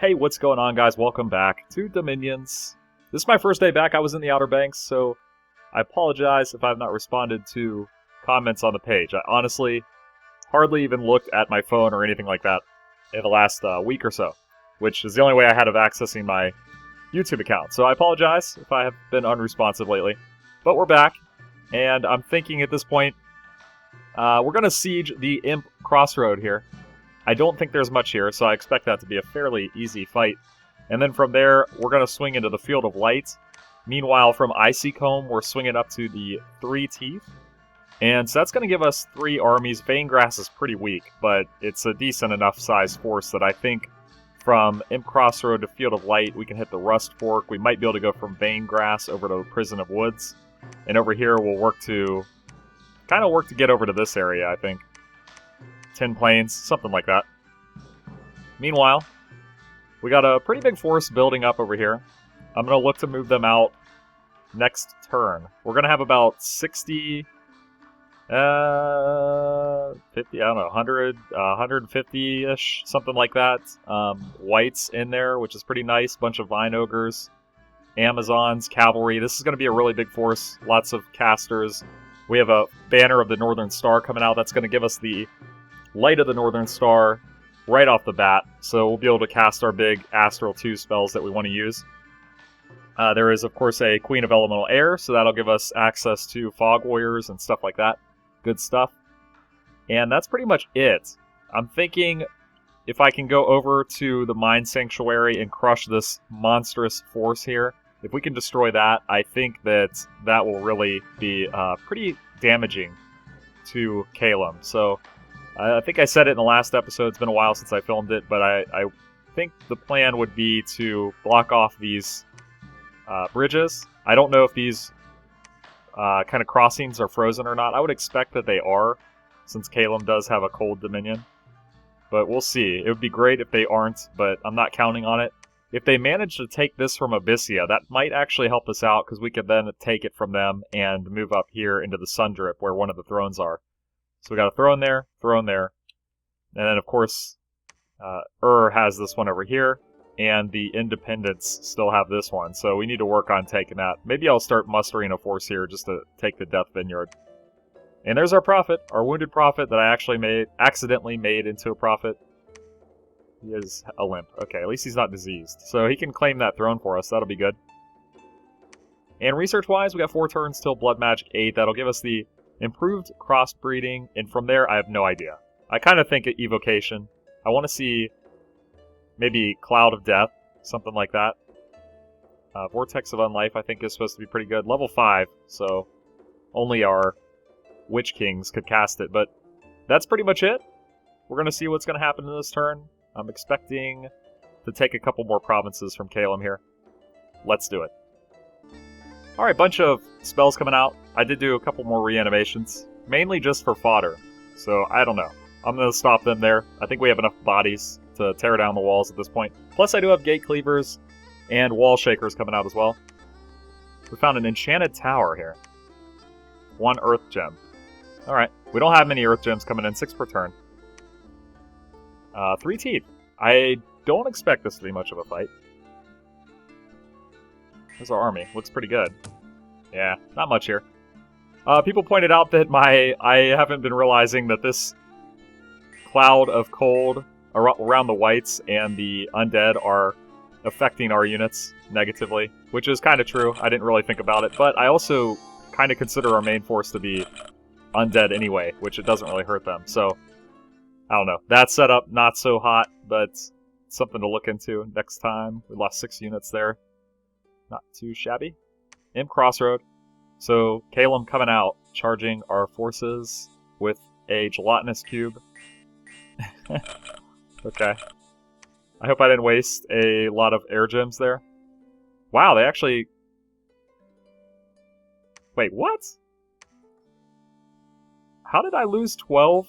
Hey, what's going on, guys? Welcome back to Dominions. This is my first day back. I was in the Outer Banks, so I apologize if I have not responded to comments on the page. I honestly hardly even looked at my phone or anything like that in the last week or so, which is the only way I had of accessing my YouTube account. So I apologize if I have been unresponsive lately. But we're back, and I'm thinking at this point, we're going to siege the Imp Crossroad here. I don't think there's much here, so I expect that to be a fairly easy fight. And then from there, we're going to swing into the Field of Light. Meanwhile, from Icy Comb, we're swinging up to the Three Teeth. And so that's going to give us 3 armies. Vanegrass is pretty weak, but it's a decent enough size force that I think from Imp Crossroad to Field of Light, we can hit the Rust Fork. We might be able to go from Vanegrass over to Prison of Woods. And over here, we'll work to get over to this area, I think. 10 Plains, something like that. Meanwhile, we got a pretty big force building up over here. I'm going to look to move them out next turn. We're going to have about 60, 50, I don't know, 100, 150-ish, something like that. Whites in there, which is pretty nice. Bunch of Vine Ogres, Amazons, Cavalry. This is going to be a really big force. Lots of casters. We have a Banner of the Northern Star coming out. That's going to give us the Light of the Northern Star right off the bat, so we'll be able to cast our big Astral 2 spells that we want to use. There is, of course, a Queen of Elemental Air, so that'll give us access to Fog Warriors and stuff like that. Good stuff. And that's pretty much it. I'm thinking if I can go over to the Mine Sanctuary and crush this monstrous force here, if we can destroy that, I think that that will really be pretty damaging to Calum. So I think I said it in the last episode. It's been a while since I filmed it, but I think the plan would be to block off these bridges. I don't know if these kind of crossings are frozen or not. I would expect that they are, since Calum does have a cold dominion. But we'll see. It would be great if they aren't, but I'm not counting on it. If they manage to take this from Abyssia, that might actually help us out, because we could then take it from them and move up here into the Sundrip, where one of the thrones are. So we got a throne there, and then of course, has this one over here, and the Independents still have this one, so we need to work on taking that. Maybe I'll start mustering a force here just to take the Death Vineyard. And there's our prophet, our wounded prophet that I actually accidentally made into a prophet. He is a limp. Okay, at least he's not diseased. So he can claim that throne for us, that'll be good. And research-wise, we got 4 turns till Blood Magic 8, that'll give us the improved crossbreeding, and from there, I have no idea. I kind of think Evocation. I want to see maybe Cloud of Death, something like that. Vortex of Unlife, I think, is supposed to be pretty good. Level 5, so only our Witch Kings could cast it, but that's pretty much it. We're going to see what's going to happen in this turn. I'm expecting to take a couple more provinces from Calum here. Let's do it. Alright, bunch of spells coming out. I did do a couple more reanimations, mainly just for fodder, so I don't know. I'm going to stop them there. I think we have enough bodies to tear down the walls at this point. Plus I do have Gate Cleavers and Wall Shakers coming out as well. We found an Enchanted Tower here. 1 Earth Gem. Alright, we don't have many Earth Gems coming in, 6 per turn. 3 Teeth. I don't expect this to be much of a fight. There's our army. Looks pretty good. Yeah, not much here. People pointed out that I haven't been realizing that this cloud of cold around the whites and the undead are affecting our units negatively, which is kind of true. I didn't really think about it, but I also kind of consider our main force to be undead anyway, which it doesn't really hurt them. So, I don't know. That setup, not so hot, but something to look into next time. We lost 6 units there. Not too shabby. Imp Crossroad. So, Calum coming out, charging our forces with a gelatinous cube. Okay. I hope I didn't waste a lot of air gems there. Wow, they actually... Wait, what? How did I lose 12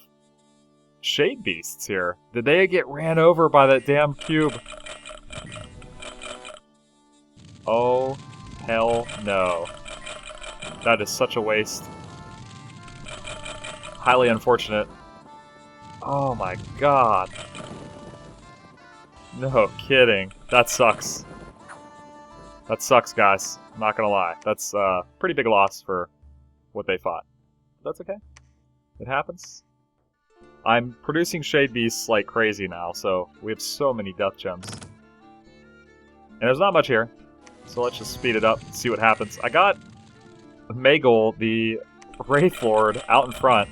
Shade Beasts here? Did they get ran over by that damn cube? Oh, hell no. That is such a waste. Highly unfortunate. Oh my god. No kidding. That sucks. That sucks, guys. I'm not gonna lie. That's a pretty big loss for what they fought. That's okay. It happens. I'm producing Shade Beasts like crazy now, so we have so many Death Gems. And there's not much here, so let's just speed it up and see what happens. I got Magel, the Wraith Lord, out in front.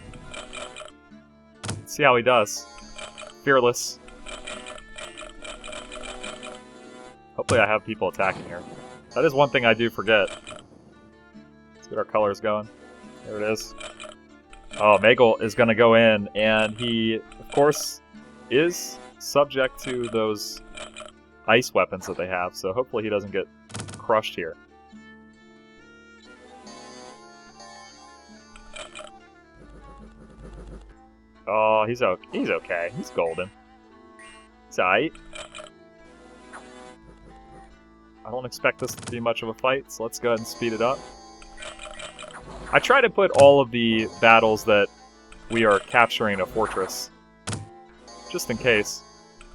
Let's see how he does. Fearless. Hopefully I have people attacking here. That is one thing I do forget. Let's get our colors going. There it is. Oh, Magel is going to go in, and he, of course, is subject to those ice weapons that they have, so hopefully he doesn't get crushed here. Oh, he's okay. He's golden. He's aight. I don't expect this to be much of a fight, so let's go ahead and speed it up. I try to put all of the battles that we are capturing a fortress, just in case.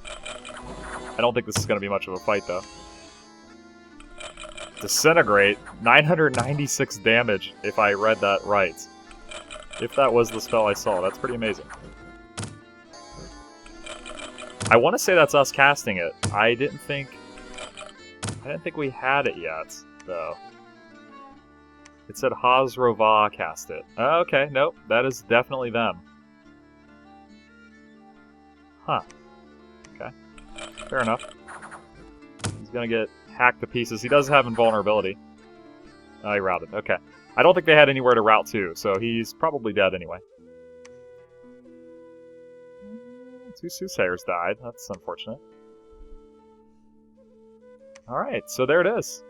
I don't think this is going to be much of a fight, though. Disintegrate, 996 damage, if I read that right. If that was the spell I saw, that's pretty amazing. I want to say that's us casting it. I didn't think we had it yet, though. It said Hazrova cast it. Okay, nope, that is definitely them. Huh. Okay. Fair enough. He's gonna get hacked to pieces. He does have invulnerability. Oh, he routed. Okay. I don't think they had anywhere to route to, so he's probably dead anyway. 2 soothsayers died. That's unfortunate. Alright, so there it is.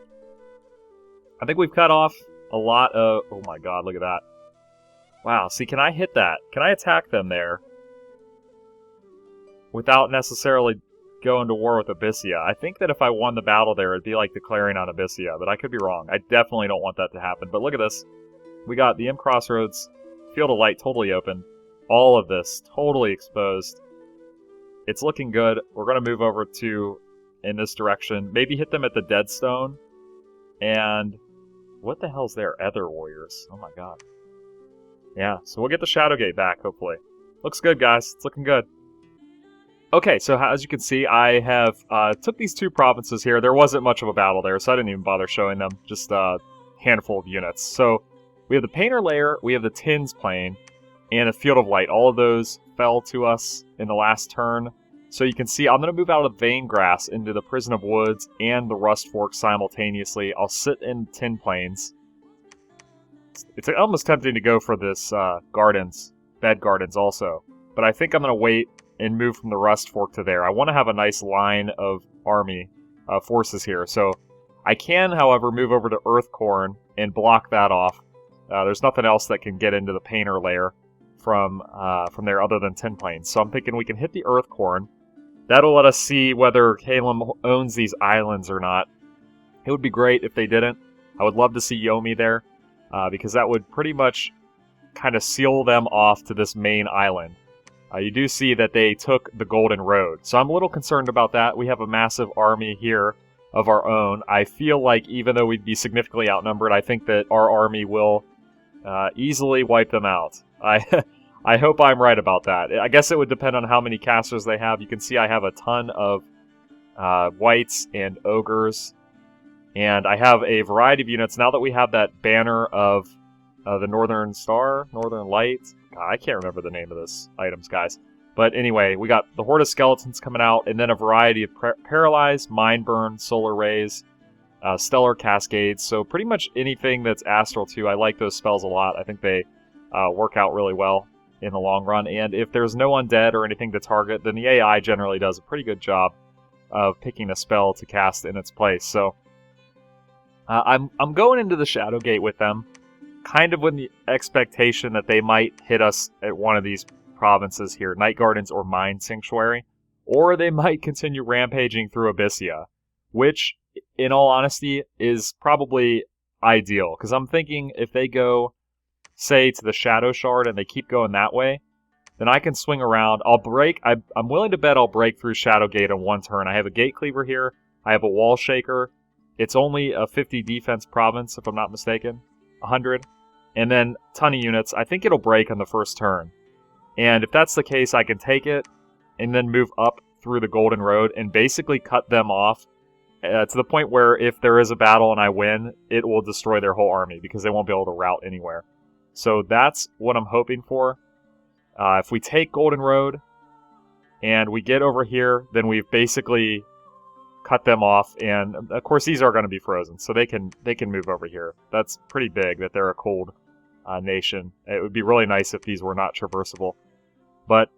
I think we've cut off a lot of... Oh my god, look at that. Wow, see, can I hit that? Can I attack them there without necessarily going to war with Abyssia? I think that if I won the battle there, it'd be like declaring on Abyssia, but I could be wrong. I definitely don't want that to happen. But look at this. We got the M Crossroads, Field of Light totally open, all of this totally exposed. It's looking good. We're going to move over to, in this direction, maybe hit them at the Deadstone, and what the hell's there? Ether Warriors. Oh my god. Yeah, so we'll get the Shadowgate back, hopefully. Looks good, guys. It's looking good. Okay, so as you can see, I have took these 2 provinces here. There wasn't much of a battle there, so I didn't even bother showing them. Just a handful of units. So we have the Painter Lair, we have the Tins Plain, and a Field of Light. All of those fell to us in the last turn. So you can see I'm going to move out of Vanegrass into the Prison of Woods and the Rust Fork simultaneously. I'll sit in Tin Plains. It's almost tempting to go for this Gardens, Bed Gardens also. But I think I'm going to wait and move from the Rust Fork to there. I want to have a nice line of army forces here. So I can, however, move over to Earthcorn and block that off. There's nothing else that can get into the Painter Lair from there other than Tin Plains. So I'm thinking we can hit the Earthcorn. That'll let us see whether Calum owns these islands or not. It would be great if they didn't. I would love to see Yomi there, because that would pretty much kind of seal them off to this main island. You do see that they took the Golden Road, so I'm a little concerned about that. We have a massive army here of our own. I feel like even though we'd be significantly outnumbered, I think that our army will easily wipe them out. I hope I'm right about that. I guess it would depend on how many casters they have. You can see I have a ton of wights and ogres, and I have a variety of units. Now that we have that banner of the Northern Star, Northern Light, God, I can't remember the name of this items, guys. But anyway, we got the Horde of Skeletons coming out, and then a variety of Paralyze, Mind Burn, Solar Rays, Stellar Cascades. So pretty much anything that's Astral too. I like those spells a lot. I think they work out really well in the long run, and if there's no undead or anything to target, then the AI generally does a pretty good job of picking a spell to cast in its place. So I'm going into the Shadowgate with them, kind of with the expectation that they might hit us at one of these provinces here, Night Gardens or Mind Sanctuary, or they might continue rampaging through Abyssia, which, in all honesty, is probably ideal, because I'm thinking if they go, say, to the Shadow Shard and they keep going that way, then I can swing around. I'll break. I'm willing to bet I'll break through Shadow Gate in one turn. I have a Gate Cleaver here. I have a Wall Shaker. It's only a 50 defense province, if I'm not mistaken. 100. And then ton of units. I think it'll break on the first turn. And if that's the case, I can take it and then move up through the Golden Road and basically cut them off to the point where if there is a battle and I win, it will destroy their whole army because they won't be able to route anywhere. So that's what I'm hoping for. If we take Golden Road and we get over here, then we've basically cut them off. And of course, these are going to be frozen, so they can move over here. That's pretty big that they're a cold nation. It would be really nice if these were not traversable. But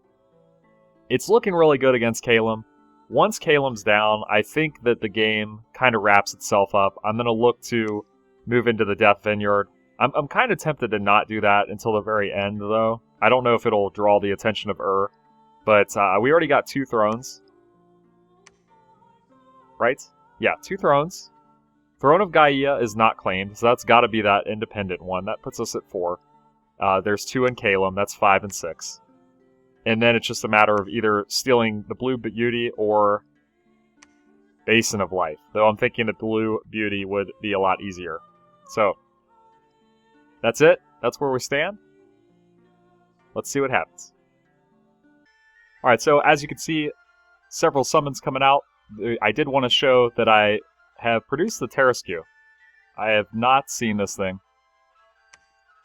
it's looking really good against Calum. Once Calum's down, I think that the game kind of wraps itself up. I'm going to look to move into the Death Vineyard. I'm kind of tempted to not do that until the very end, though. I don't know if it'll draw the attention of but we already got 2 thrones. Right? Yeah, 2 thrones. Throne of Gaia is not claimed, so that's got to be that independent one. That puts us at 4. There's 2 in Calum, that's 5 and 6. And then it's just a matter of either stealing the Blue Beauty or Basin of Life. Though I'm thinking that Blue Beauty would be a lot easier. So, that's it. That's where we stand. Let's see what happens. Alright, so as you can see, several summons coming out. I did want to show that I have produced the Terrasque. I have not seen this thing.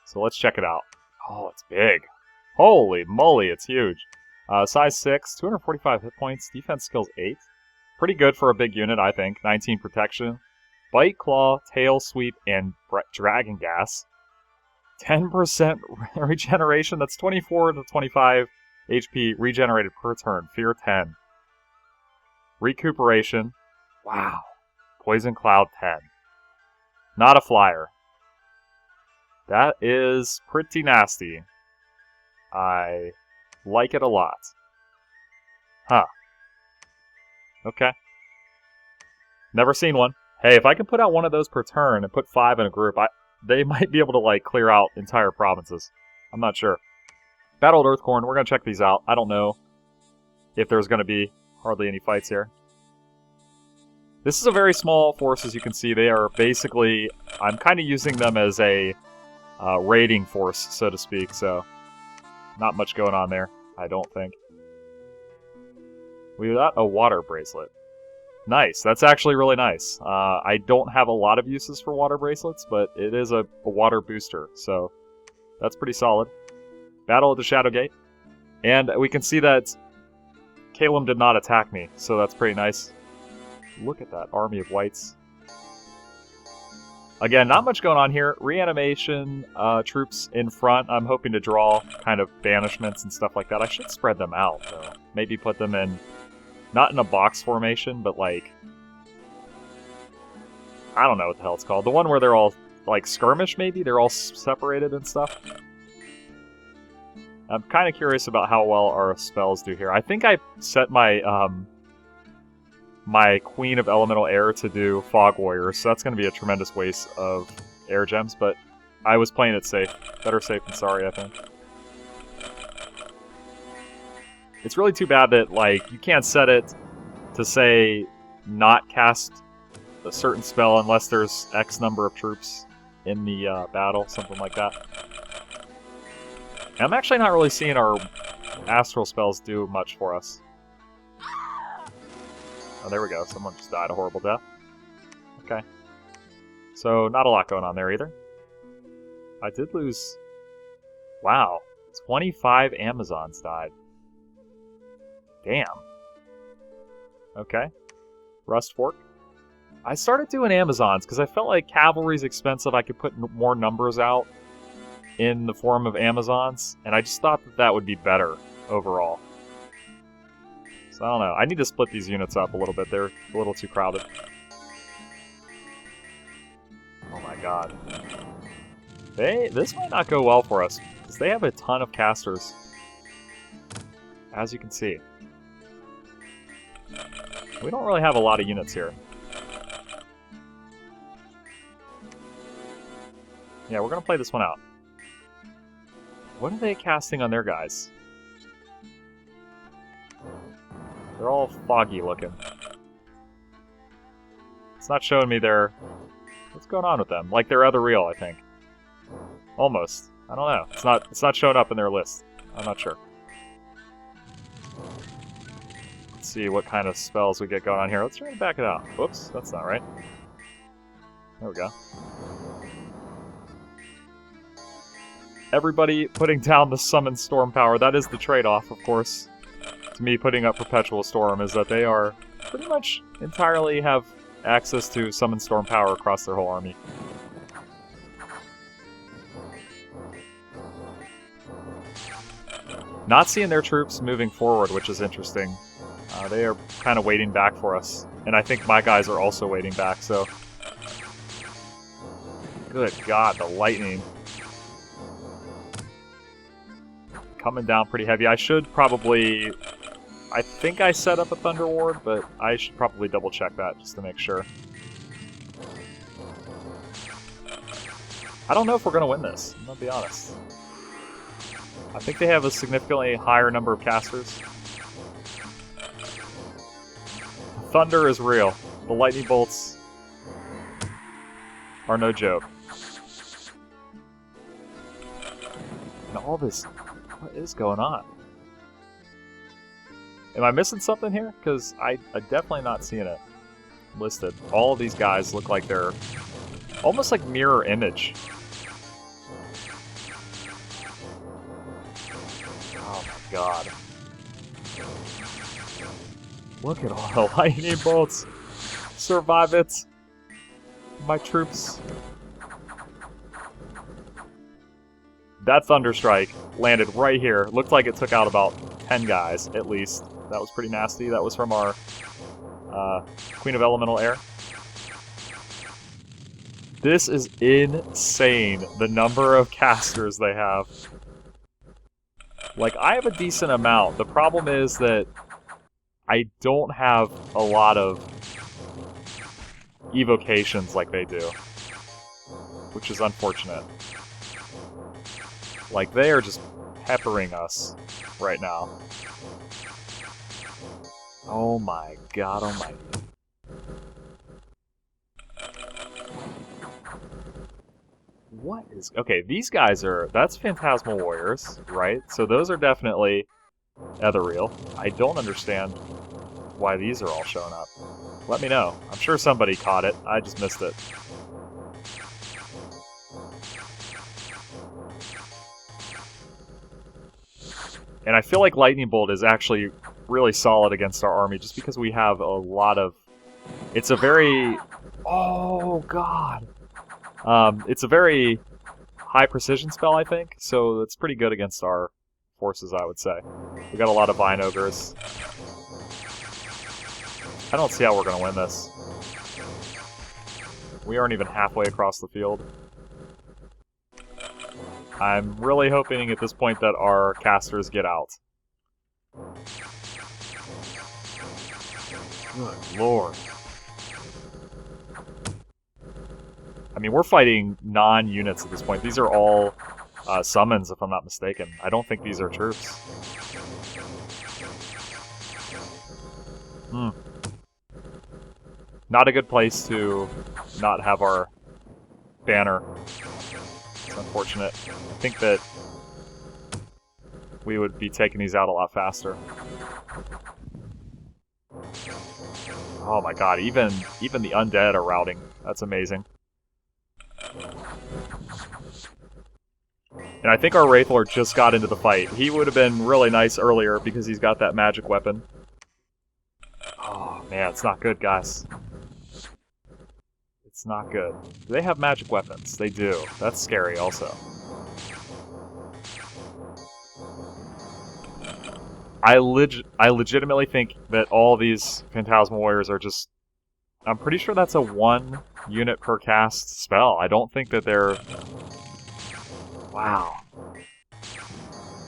So let's check it out. Oh, it's big. Holy moly, it's huge. Size 6, 245 hit points, defense skills 8. Pretty good for a big unit, I think. 19 protection. Bite, Claw, Tail Sweep, and Dragon Gas. 10% regeneration, that's 24 to 25 HP regenerated per turn. Fear 10. Recuperation. Wow. Poison Cloud 10. Not a flyer. That is pretty nasty. I like it a lot. Huh. Okay. Never seen one. Hey, if I can put out one of those per turn and put 5 in a group, they might be able to, like, clear out entire provinces. I'm not sure. Battled Earthcorn, we're going to check these out. I don't know if there's going to be hardly any fights here. This is a very small force, as you can see. They are basically... I'm kind of using them as a raiding force, so to speak, so... Not much going on there, I don't think. We got a water bracelet. Nice, that's actually really nice. I don't have a lot of uses for water bracelets, but it is a water booster, so that's pretty solid. Battle of the Shadow Gate. And we can see that Calum did not attack me, so that's pretty nice. Look at that army of whites. Again, not much going on here. Reanimation troops in front. I'm hoping to draw kind of banishments and stuff like that. I should spread them out, though. Maybe put them in, not in a box formation, but like... I don't know what the hell it's called. The one where they're all, like, skirmish, maybe? They're all separated and stuff. I'm kind of curious about how well our spells do here. I think I set my... my Queen of Elemental Air to do Fog Warriors, so that's going to be a tremendous waste of air gems, but I was playing it safe. Better safe than sorry, I think. It's really too bad that, like, you can't set it to say not cast a certain spell unless there's X number of troops in the battle, something like that. And I'm actually not really seeing our astral spells do much for us. Oh, there we go. Someone just died a horrible death. Okay. So, not a lot going on there either. I did lose... Wow. 25 Amazons died. Damn. Okay. Rust Fork. I started doing Amazons because I felt like cavalry's expensive. I could put more numbers out in the form of Amazons, and I just thought that that would be better overall. So I don't know. I need to split these units up a little bit. They're a little too crowded. Oh my god. This might not go well for us, because they have a ton of casters. As you can see. We don't really have a lot of units here. Yeah, we're going to play this one out. What are they casting on their guys? They're all foggy looking. It's not showing me their... What's going on with them? Like they're other real, I think. Almost. I don't know. It's not showing up in their list. I'm not sure. Let's see what kind of spells we get going on here. Let's try to back it out. Whoops, that's not right. There we go. Everybody putting down the summon storm power. That is the trade-off, of course, to me putting up Perpetual Storm, is that they are pretty much entirely have access to summon storm power across their whole army. Not seeing their troops moving forward, which is interesting. They are kind of waiting back for us. And I think my guys are also waiting back, so... Good God, the lightning. Coming down pretty heavy. I should probably... I think I set up a Thunder Ward, but I should probably double check that just to make sure. I don't know if we're going to win this, I'm going to be honest. I think they have a significantly higher number of casters. Thunder is real. The lightning bolts are no joke. And all this... What is going on? Am I missing something here? Because I'm definitely not seeing it listed. All of these guys look like they're almost like mirror image. Oh my God. Look at all the lightning bolts. Survive it. My troops. That Thunderstrike landed right here. Looked like it took out about 10 guys, at least. That was pretty nasty. That was from our Queen of Elemental Air. This is insane, the number of casters they have. Like, I have a decent amount. The problem is that I don't have a lot of evocations like they do, which is unfortunate. Like, they are just peppering us right now. Oh my God, oh my... What is... Okay, these guys are... That's Phantasmal Warriors, right? So those are definitely ethereal. I don't understand why these are all showing up. Let me know. I'm sure somebody caught it. I just missed it. And I feel like Lightning Bolt is actually really solid against our army, just because we have a lot of... It's a very... Oh, God! It's a very high precision spell, I think, so it's pretty good against our forces, I would say. We got a lot of Vine Ogres. I don't see how we're going to win this. We aren't even halfway across the field. I'm really hoping at this point that our casters get out. Good Lord. I mean, we're fighting non-units at this point. These are all summons, if I'm not mistaken. I don't think these are troops. Not a good place to not have our banner. It's unfortunate. I think that we would be taking these out a lot faster. Oh my God, even the undead are routing. That's amazing. And I think our Wraithlord just got into the fight. He would have been really nice earlier because he's got that magic weapon. Oh man, it's not good, guys. It's not good. Do they have magic weapons? They do. That's scary also. I legitimately think that all these Phantasmal Warriors are just... I'm pretty sure that's a 1 unit per cast spell. I don't think that they're... Wow.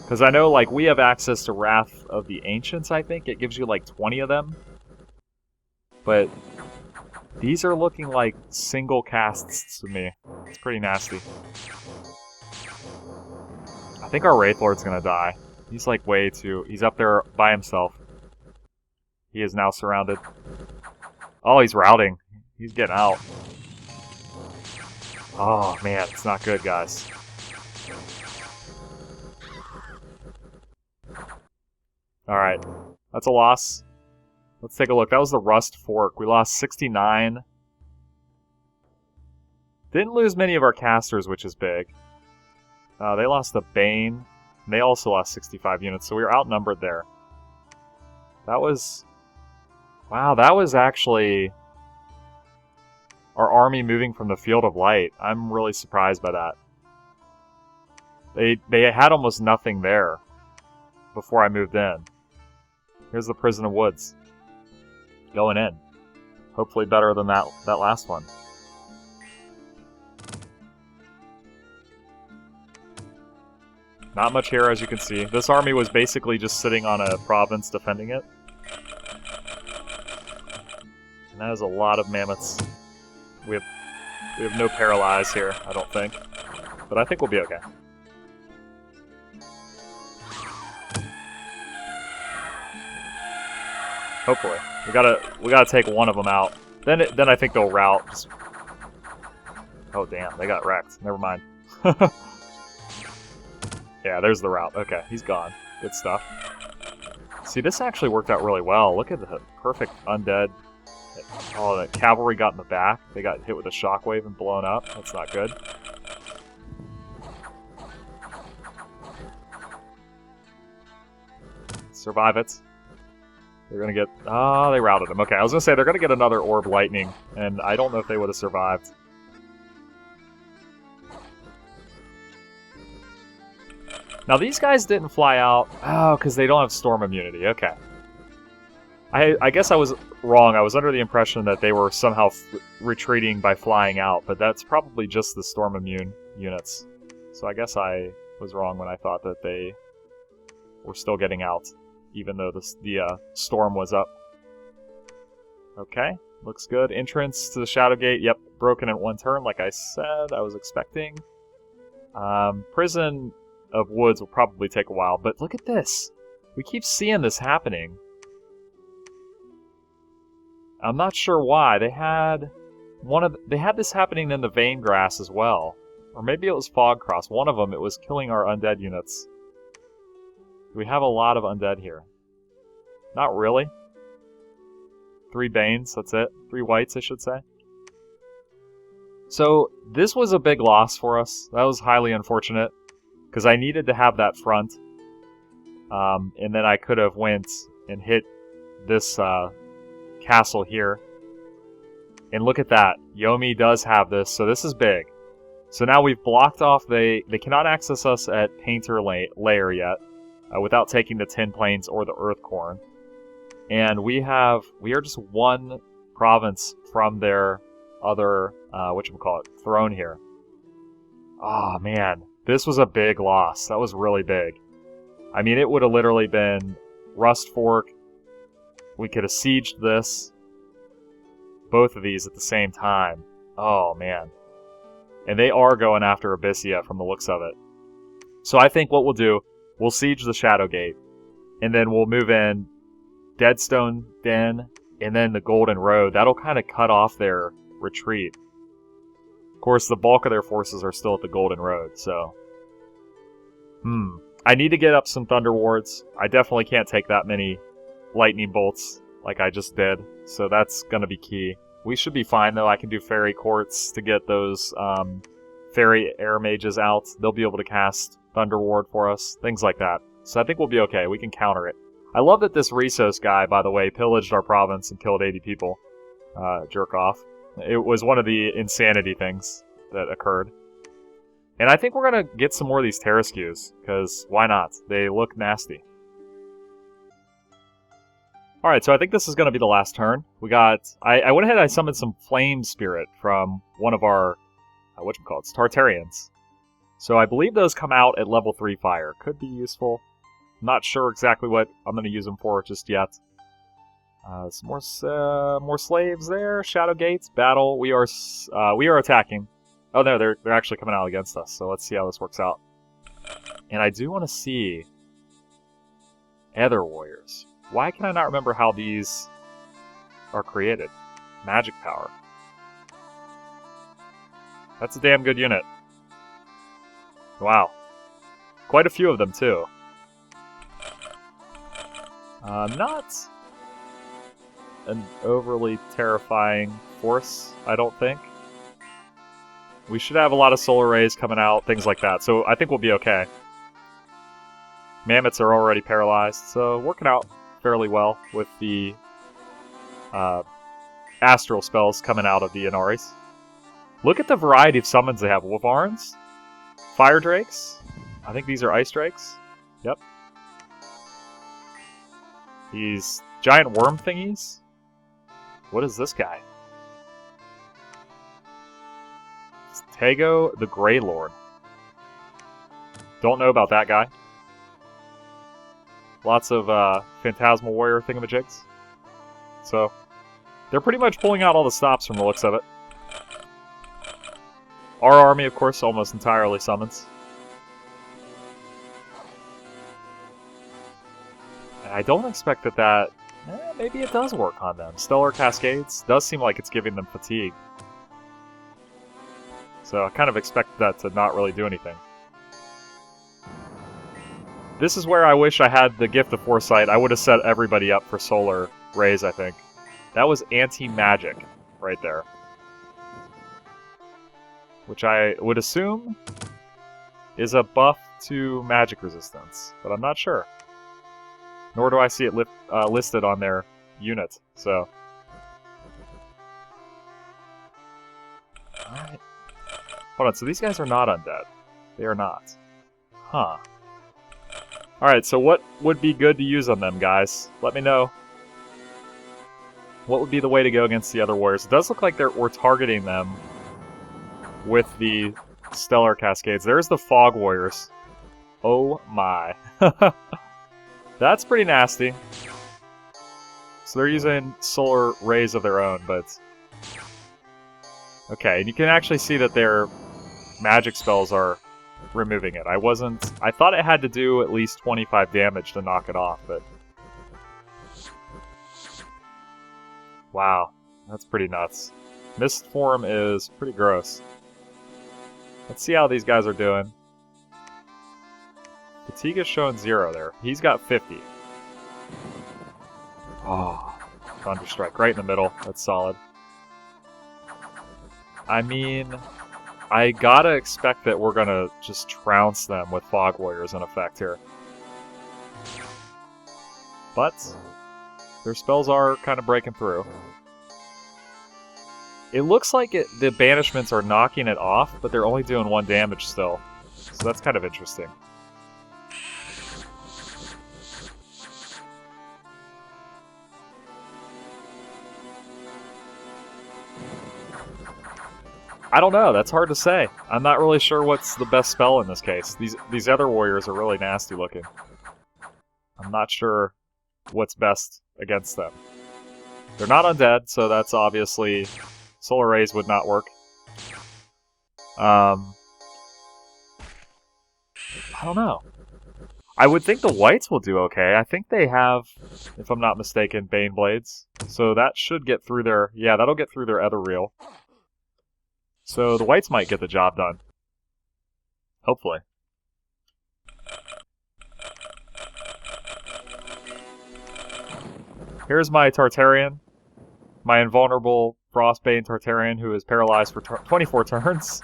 Because I know, like, we have access to Wrath of the Ancients, I think. It gives you, like, 20 of them. But these are looking like single casts to me. It's pretty nasty. I think our Wraithlord's gonna die. He's, like, way too... He's up there by himself. He is now surrounded. Oh, he's routing. He's getting out. Oh, man, it's not good, guys. Alright, that's a loss. Let's take a look. That was the Rust Fork. We lost 69. Didn't lose many of our casters, which is big. They lost the Bane. And they also lost 65 units, so we were outnumbered there. That was... Wow, that was actually... our army moving from the Field of Light. I'm really surprised by that. They had almost nothing there before I moved in. Here's the Prison of Woods. Going in. Hopefully better than that last one. Not much here, as you can see. This army was basically just sitting on a province defending it. And that is a lot of mammoths. We have no paralyze here, I don't think. But I think we'll be okay. Hopefully. We gotta take one of them out. Then I think they'll rout. Oh damn, they got wrecked. Never mind. Yeah, there's the route. Okay, he's gone. Good stuff. See, this actually worked out really well. Look at the perfect undead. Oh, the cavalry got in the back. They got hit with a shockwave and blown up. That's not good. Survive it. They're gonna get... Ah, they routed him. Okay, I was gonna say they're gonna get another orb lightning, and I don't know if they would have survived. Now, these guys didn't fly out. Oh, because they don't have storm immunity. Okay. I guess I was wrong. I was under the impression that they were somehow retreating by flying out, but that's probably just the storm immune units. So I guess I was wrong when I thought that they were still getting out, even though the storm was up. Okay, looks good. Entrance to the Shadow Gate. Yep, broken in one turn, like I said. I was expecting. Prison of Woods will probably take a while, but look at this. We keep seeing this happening. I'm not sure why. They had this happening in the Vein Grass as well. Or maybe it was Fog Cross. One of them, it was killing our undead units. We have a lot of undead here. Not really. 3 Banes, that's it. 3 Whites, I should say. So, this was a big loss for us. That was highly unfortunate. Because I needed to have that front. And then I could have went and hit this castle here. And look at that. Yomi does have this, so this is big. So now we've blocked off, they cannot access us at Painter Lair yet, without taking the Tin Plains or the Earthcorn. And we are just one province from their other, throne here. Oh man, this was a big loss. That was really big. I mean, it would have literally been Rust Fork. We could have sieged this. Both of these at the same time. Oh man. And they are going after Abyssia from the looks of it. So I think what we'll do, we'll siege the Shadow Gate. And then we'll move in Deadstone Den and then the Golden Road. That'll kind of cut off their retreat. Of course, the bulk of their forces are still at the Golden Road, so... I need to get up some Thunder Wards. I definitely can't take that many lightning bolts like I just did, so that's going to be key. We should be fine, though. I can do Fairy Courts to get those Fairy Air Mages out. They'll be able to cast Thunder Ward for us, things like that. So I think we'll be okay. We can counter it. I love that this Resos guy, by the way, pillaged our province and killed 80 people. Jerk off. It was one of the insanity things that occurred. And I think we're going to get some more of these Terraskews, because why not? They look nasty. Alright, so I think this is going to be the last turn. We got... I went ahead and I summoned some Flame Spirit from one of our... Tartarians. So I believe those come out at level 3 fire. Could be useful. I'm not sure exactly what I'm going to use them for just yet. Some more slaves there. Shadow Gates. Battle. We are attacking. Oh no, they're actually coming out against us. So let's see how this works out. And I do want to see Ether Warriors. Why can I not remember how these are created? Magic power. That's a damn good unit. Wow. Quite a few of them, too. Not an overly terrifying force, I don't think. We should have a lot of solar rays coming out, things like that, so I think we'll be okay. Mammoths are already paralyzed, so working out fairly well with the astral spells coming out of the Inaris. Look at the variety of summons they have. Wyverns, Fire Drakes, I think these are Ice Drakes. Yep. These giant worm thingies. What is this guy? It's Tego the Grey Lord. Don't know about that guy. Lots of Phantasmal Warrior thingamajigs. So, they're pretty much pulling out all the stops from the looks of it. Our army, of course, almost entirely summons. And I don't expect that maybe it does work on them. Stellar Cascades does seem like it's giving them fatigue. So I kind of expect that to not really do anything. This is where I wish I had the Gift of Foresight. I would have set everybody up for solar rays, I think. That was anti-magic right there. Which I would assume is a buff to magic resistance, but I'm not sure. Nor do I see it listed on their unit, so... Alright. Hold on, so these guys are not undead. They are not. Huh. Alright, so what would be good to use on them, guys? Let me know. What would be the way to go against the other warriors? It does look like we're targeting them with the Stellar Cascades. There's the Fog Warriors. Oh my. That's pretty nasty. So they're using solar rays of their own, but... Okay, and you can actually see that their magic spells are removing it. I thought it had to do at least 25 damage to knock it off, but... Wow, that's pretty nuts. Mist form is pretty gross. Let's see how these guys are doing. Fatigue is showing 0 there. He's got 50. Oh, Thunderstrike right in the middle. That's solid. I mean, I gotta expect that we're gonna just trounce them with Fog Warriors in effect here. But their spells are kind of breaking through. It looks like the banishments are knocking it off, but they're only doing 1 damage still. So that's kind of interesting. I don't know, that's hard to say. I'm not really sure what's the best spell in this case. These other warriors are really nasty looking. I'm not sure what's best against them. They're not undead, so that's obviously... Solar Rays would not work. I don't know. I would think the whites will do okay. I think they have, if I'm not mistaken, Bane Blades. So that should get through their... Yeah, that'll get through their Ethereal. So the whites might get the job done. Hopefully. Here's my Tartarian. My invulnerable Frostbane Tartarian who is paralyzed for 24 turns.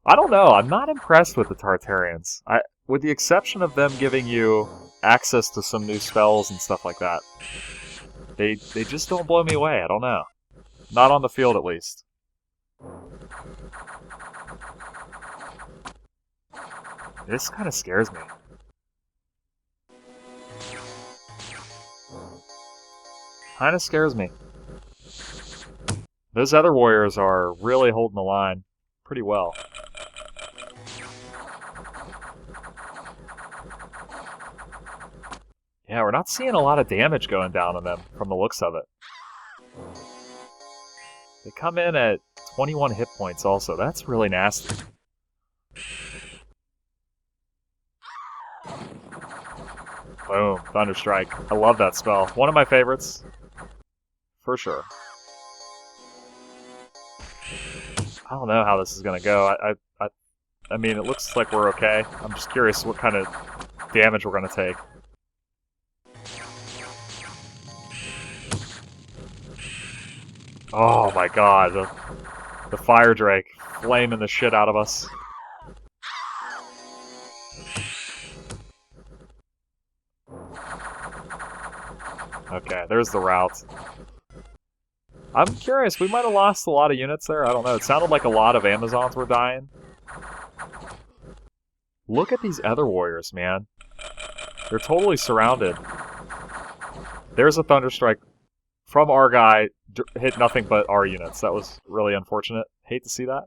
I don't know. I'm not impressed with the Tartarians. With the exception of them giving you access to some new spells and stuff like that. They just don't blow me away. I don't know. Not on the field, at least. This kind of scares me. Kind of scares me. Those other warriors are really holding the line pretty well. Yeah, we're not seeing a lot of damage going down on them from the looks of it. They come in at 21 hit points also. That's really nasty. Boom. Thunderstrike. I love that spell. One of my favorites. For sure. I don't know how this is going to go. I mean, it looks like we're okay. I'm just curious what kind of damage we're going to take. Oh my god. The Fire Drake flaming the shit out of us. Okay, there's the route. I'm curious, we might have lost a lot of units there. I don't know. It sounded like a lot of Amazons were dying. Look at these other warriors, man. They're totally surrounded. There's a Thunderstrike from our guy. Hit nothing but our units. That was really unfortunate. Hate to see that.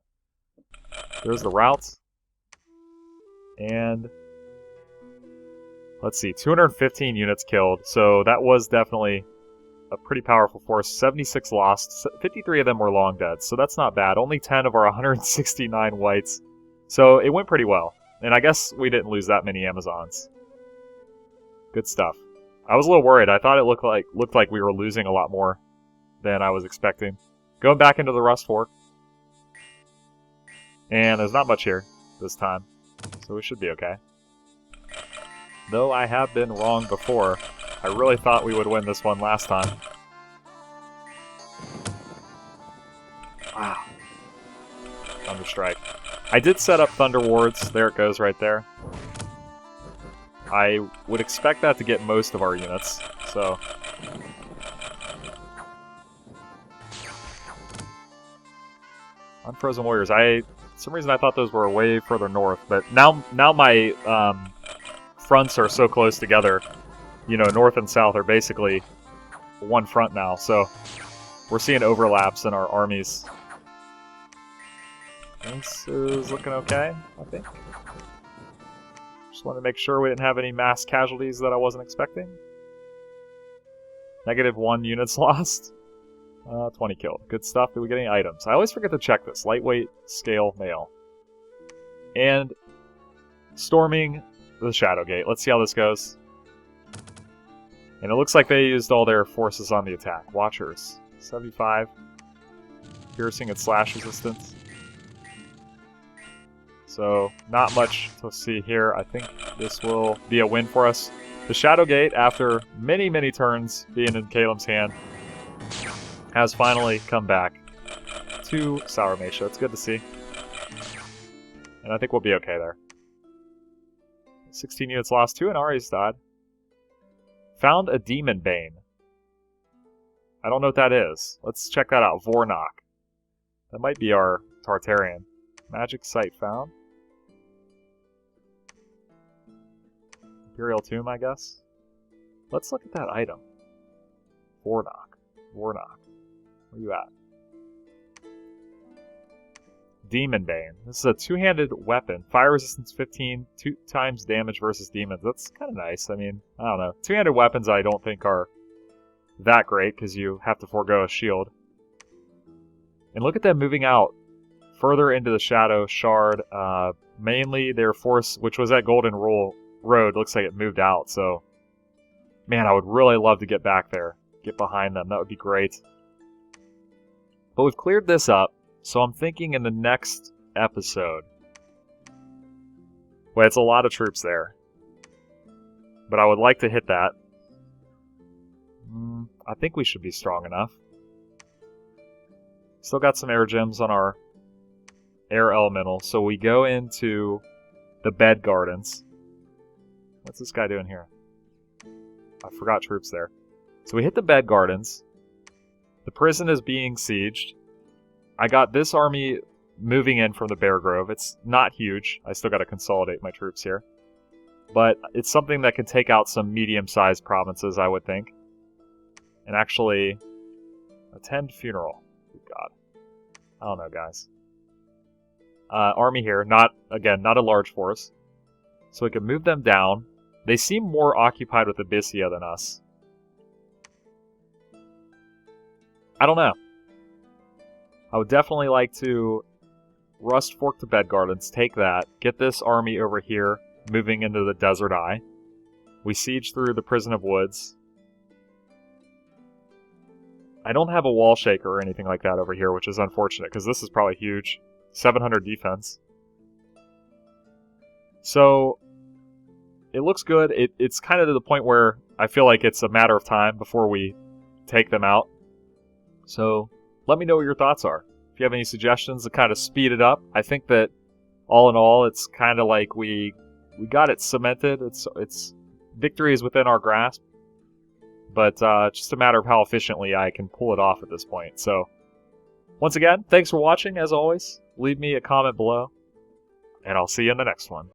There's the route. And let's see, 215 units killed. So that was definitely a pretty powerful force. 76 lost. 53 of them were long dead. So that's not bad. Only 10 of our 169 whites. So it went pretty well. And I guess we didn't lose that many Amazons. Good stuff. I was a little worried. I thought it looked like we were losing a lot more than I was expecting. Going back into the Rust Fork. And there's not much here this time. So we should be okay. Though I have been wrong before. I really thought we would win this one last time. Wow. Thunderstrike. I did set up Thunder Wards. There it goes right there. I would expect that to get most of our units, so... Unfrozen Warriors. For some reason I thought those were way further north, but now my fronts are so close together. You know, north and south are basically one front now, so we're seeing overlaps in our armies. This is looking okay, I think. Just wanted to make sure we didn't have any mass casualties that I wasn't expecting. -1 units lost. 20 killed. Good stuff. Did we get any items? I always forget to check this. Lightweight, scale, mail. And storming the Shadow Gate. Let's see how this goes. And it looks like they used all their forces on the attack. Watchers. 75. Piercing and slash resistance. So, not much to see here. I think this will be a win for us. The Shadow Gate, after many, many turns being in Caleb's hand, has finally come back to Sauromatia. It's good to see. And I think we'll be okay there. 16 units lost. 2 Inaris died. Found a Demon Bane. I don't know what that is. Let's check that out. Vornok. That might be our Tartarian. Magic Site found. Imperial Tomb, I guess. Let's look at that item. Vornok. Where you at? Demon Bane. This is a two-handed weapon. Fire resistance 15, 2 times damage versus demons. That's kind of nice. I mean, I don't know. Two-handed weapons I don't think are that great because you have to forego a shield. And look at them moving out further into the Shadow Shard. Mainly their force, which was at Golden Road, looks like it moved out. So, man, I would really love to get back there. Get behind them. That would be great. But we've cleared this up, so I'm thinking in the next episode... Wait, it's a lot of troops there. But I would like to hit that. I think we should be strong enough. Still got some air gems on our air elemental, so we go into the Bed Gardens. What's this guy doing here? I forgot troops there. So we hit the Bed Gardens. The prison is being sieged. I got this army moving in from the Bear Grove. It's not huge. I still got to consolidate my troops here. But it's something that can take out some medium-sized provinces, I would think. And actually attend funeral. Good God. I don't know, guys. Army here. Not a large force. So we can move them down. They seem more occupied with Abyssia than us. I don't know. I would definitely like to Rust Fork to Bed Gardens, take that, get this army over here moving into the Desert Eye. We siege through the Prison of Woods. I don't have a wall shaker or anything like that over here, which is unfortunate, because this is probably huge. 700 defense. So, it looks good. It's kind of to the point where I feel like it's a matter of time before we take them out. So, let me know what your thoughts are. If you have any suggestions to kind of speed it up, I think that all in all, it's kind of like we got it cemented. It's victory is within our grasp, but just a matter of how efficiently I can pull it off at this point. So, once again, thanks for watching. As always, leave me a comment below, and I'll see you in the next one.